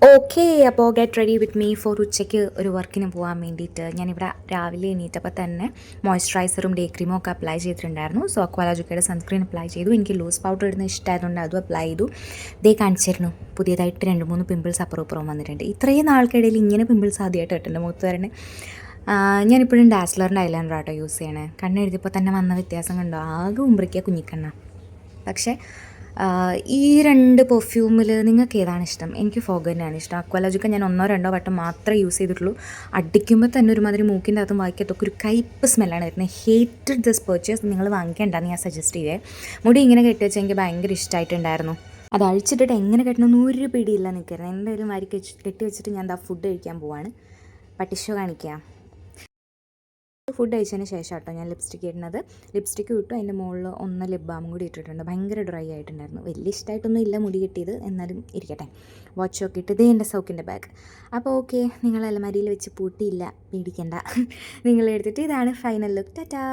Okay, അപ്പോൾ get ready with me for ഉച്ചയ്ക്ക് ഒരു വർക്കിന് പോകാൻ വേണ്ടിയിട്ട്. ഞാനിവിടെ രാവിലെ എണീറ്റപ്പോൾ തന്നെ മോയ്സ്ചറൈസറും ഡേ ക്രീമും ഒക്കെ അപ്ലൈ ചെയ്തിട്ടുണ്ടായിരുന്നു. സോ അക്വാലോജിക്കയുടെ സൺസ്ക്രീൻ അപ്ലൈ ചെയ്തു. എനിക്ക് ലൂസ് പൗഡർ ഇടുന്ന ഇഷ്ടമായതുകൊണ്ട് അതും അപ്ലൈ ചെയ്തു. ദേ കാണിച്ചിരുന്നു പുതിയതായിട്ട് 2-3 പിമ്പിൾസ് അപ്പുറവും വന്നിട്ടുണ്ട്. ഇത്രയും നാൾക്കിടയിൽ ഇങ്ങനെ പിമ്പിൾസ് ആദ്യമായിട്ട് ഇട്ടുണ്ട് മുഖത്ത് തന്നെ. ഞാനിപ്പോഴും ഡാസ്ലറിൻ്റെ ഐലൈനർ ആട്ടോ യൂസ് ചെയ്യണേ. കണ്ണെഴുതിയപ്പോൾ തന്നെ വന്ന വ്യത്യാസം കണ്ടോ? ആകെ ഉമ്പ്രിക്കുക കുഞ്ഞിക്കണ്ണ. പക്ഷേ ഈ 2 പെർഫ്യൂമിൽ നിങ്ങൾക്ക് ഏതാണ് ഇഷ്ടം? എനിക്ക് ഫോഗ് തന്നെയാണ് ഇഷ്ടം. അക്വാലോജിക്ക ഞാൻ 1-2 വട്ടം മാത്രമേ യൂസ് ചെയ്തിട്ടുള്ളൂ. അടിക്കുമ്പോൾ തന്നെ ഒരുമാതിരി മൂക്കിൻ്റെ അകത്തും വായിക്കത്തൊക്കെ ഒരു കയ്പ്പ് സ്മെല്ലാണ് വരുന്നത്. Hated this purchase. നിങ്ങൾ വാങ്ങിക്കേണ്ടെന്ന് ഞാൻ സജസ്റ്റ് ചെയ്തേ. മുടി ഇങ്ങനെ കെട്ടി വെച്ചാൽ എനിക്ക് ഭയങ്കര ഇഷ്ടമായിട്ടുണ്ടായിരുന്നു. അത് അഴിച്ചിട്ടിട്ട് എങ്ങനെ കെട്ടണമെന്ന് ഒരു പിടിയില്ല നിൽക്കരുത്. എന്തായാലും കെട്ടി വെച്ചിട്ട് ഞാൻ എന്താ ഫുഡ് കഴിക്കാൻ പോവാണ്. പട്ടിഷോ കാണിക്കാം. ഫുഡ് കഴിച്ചതിന് ശേഷം കേട്ടോ ഞാൻ ലിപ്സ്റ്റിക്ക് ഇടുന്നത്. ലിപ്സ്റ്റിക്ക് ഇട്ടു, അതിൻ്റെ മുകളിൽ 1 ലിപ് ബാമും കൂടി ഇട്ടിട്ടുണ്ട്. ഭയങ്കര ഡ്രൈ ആയിട്ടുണ്ടായിരുന്നു. വലിയ ഇഷ്ടമായിട്ടൊന്നും ഇല്ല മുടി കിട്ടിയത്, എന്നാലും ഇരിക്കട്ടെ. വാച്ച് ഒക്കെ ഇട്ട് ഇതേ എൻ്റെ സൗക്കിൻ്റെ ബാഗ്. അപ്പോൾ ഓക്കെ, നിങ്ങൾ അലമാരിയിൽ വെച്ച് പൂട്ടിയില്ല, പേടിക്കണ്ട. നിങ്ങളെടുത്തിട്ട് ഇതാണ് ഫൈനൽ ലുക്ക്. ടാറ്റാ.